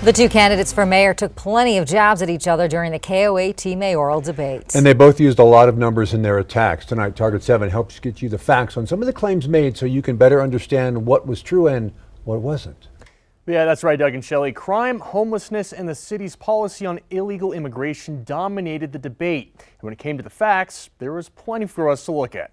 The two candidates for mayor took plenty of jabs at each other during the KOAT mayoral debate. And they both used a lot of numbers in their attacks. Tonight, Target 7 helps get you the facts on some of the claims made so you can better understand what was true and what wasn't. Yeah, that's right, Doug and Shelley. Crime, homelessness, and the city's policy on illegal immigration dominated the debate. And when it came to the facts, there was plenty for us to look at.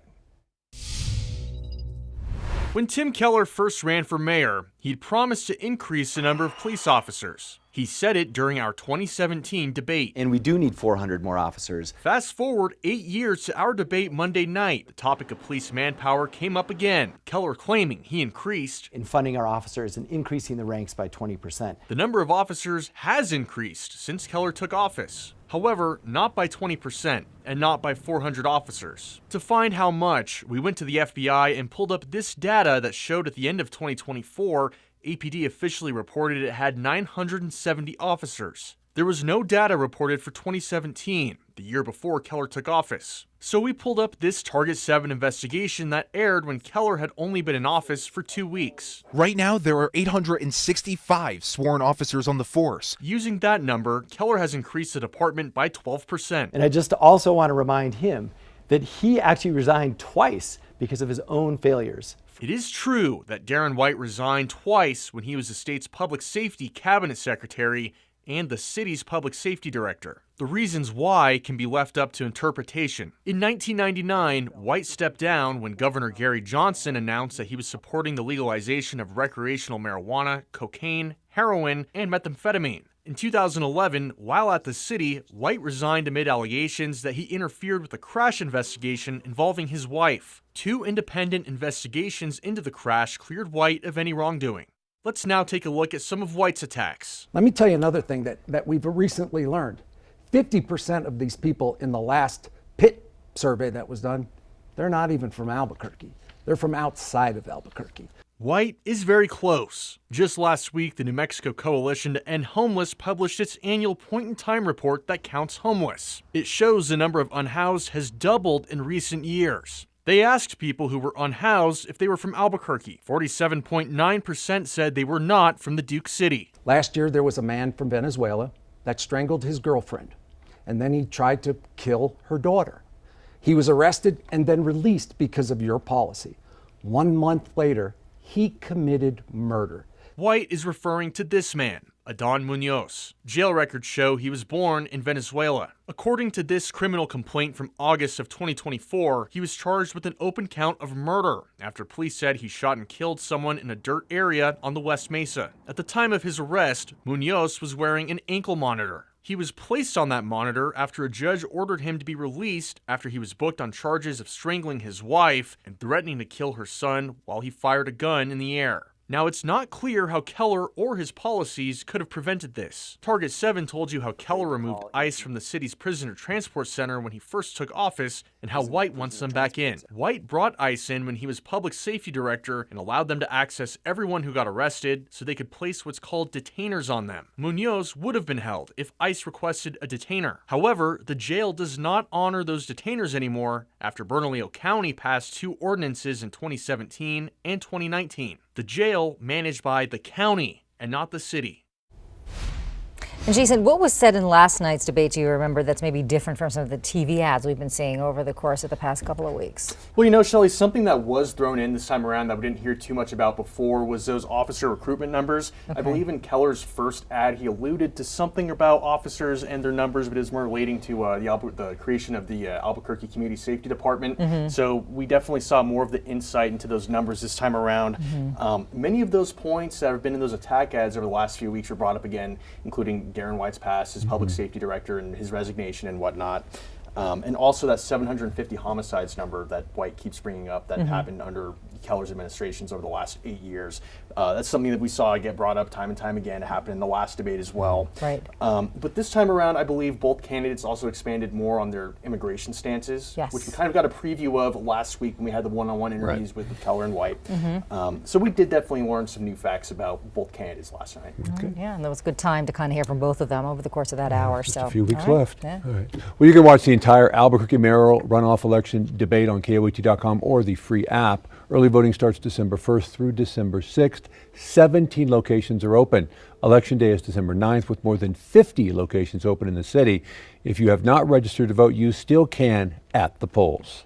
When Tim Keller first ran for mayor, he'd promised to increase the number of police officers. He said it during our 2017 debate. And we do need 400 more officers. Fast forward 8 years to our debate Monday night. The topic of police manpower came up again. Keller claiming he increased In funding our officers and increasing the ranks by 20%. The number of officers has increased since Keller took office. However, not by 20% and not by 400 officers. To find how much, we went to the FBI and pulled up this data that showed at the end of 2024, APD officially reported it had 970 officers. There was no data reported for 2017, the year before Keller took office. So we pulled up this Target 7 investigation that aired when Keller had only been in office for 2 weeks. Right now, there are 865 sworn officers on the force. Using that number, Keller has increased the department by 12%. And I just also want to remind him that he actually resigned twice because of his own failures. It is true that Darren White resigned twice when he was the state's public safety cabinet secretary and the city's public safety director. The reasons why can be left up to interpretation. In 1999, White stepped down when Governor Gary Johnson announced that he was supporting the legalization of recreational marijuana, cocaine, heroin, and methamphetamine. In 2011, while at the city, White resigned amid allegations that he interfered with a crash investigation involving his wife. 2 independent investigations into the crash cleared White of any wrongdoing. Let's now take a look at some of White's attacks. Let me tell you another thing that we've recently learned. 50% of these people in the last PIT survey that was done, they're not even from Albuquerque. They're from outside of Albuquerque. White is very close. Just last week, the New Mexico Coalition to End Homeless published its annual point-in-time report that counts homeless. It shows the number of unhoused has doubled in recent years. They asked people who were unhoused if they were from Albuquerque. 47.9% said they were not from the Duke City. Last year, there was a man from Venezuela that strangled his girlfriend, and then he tried to kill her daughter. He was arrested and then released because of your policy. 1 month later, he committed murder. White is referring to this man, Adon Munoz. Jail records show he was born in Venezuela. According to this criminal complaint from August of 2024, he was charged with an open count of murder after police said he shot and killed someone in a dirt area on the West Mesa. At the time of his arrest, Munoz was wearing an ankle monitor. He was placed on that monitor after a judge ordered him to be released after he was booked on charges of strangling his wife and threatening to kill her son while he fired a gun in the air. Now, it's not clear how Keller or his policies could have prevented this. Target 7 told you how Keller removed ICE from the city's prisoner transport center when he first took office and how White wants them back in. White brought ICE in when he was public safety director and allowed them to access everyone who got arrested so they could place what's called detainers on them. Munoz would have been held if ICE requested a detainer. However, the jail does not honor those detainers anymore after Bernalillo County passed 2 ordinances in 2017 and 2019. The jail managed by the county and not the city. And Jason, what was said in last night's debate, do you remember, that's maybe different from some of the TV ads we've been seeing over the course of the past couple of weeks? Well, you know, Shelley, something that was thrown in this time around that we didn't hear too much about before was those officer recruitment numbers. Okay. I believe in Keller's first ad, he alluded to something about officers and their numbers, but it was more relating to the creation of the Albuquerque Community Safety Department. Mm-hmm. So we definitely saw more of the insight into those numbers this time around. Mm-hmm. Many of those points that have been in those attack ads over the last few weeks were brought up again, including Darren White's past, his public safety director and his resignation and whatnot. And also that 750 homicides number that White keeps bringing up that happened under Keller's administrations over the last 8 years. That's something that we saw get brought up time and time again. It happened in the last debate as well. Right. But this time around, I believe both candidates also expanded more on their immigration stances, yes, which we kind of got a preview of last week when we had the one-on-one interviews with Keller and White. So we did definitely learn some new facts about both candidates last night. Okay. Yeah, and that was a good time to kind of hear from both of them over the course of that hour. Just so a few weeks all right. left. Yeah. All right. Well, you can watch the entire entire Albuquerque mayoral runoff election debate on KOAT.com or the free app. Early voting starts December 1st through December 6th. 17 locations are open. Election day is December 9th with more than 50 locations open in the city. If you have not registered to vote, you still can at the polls.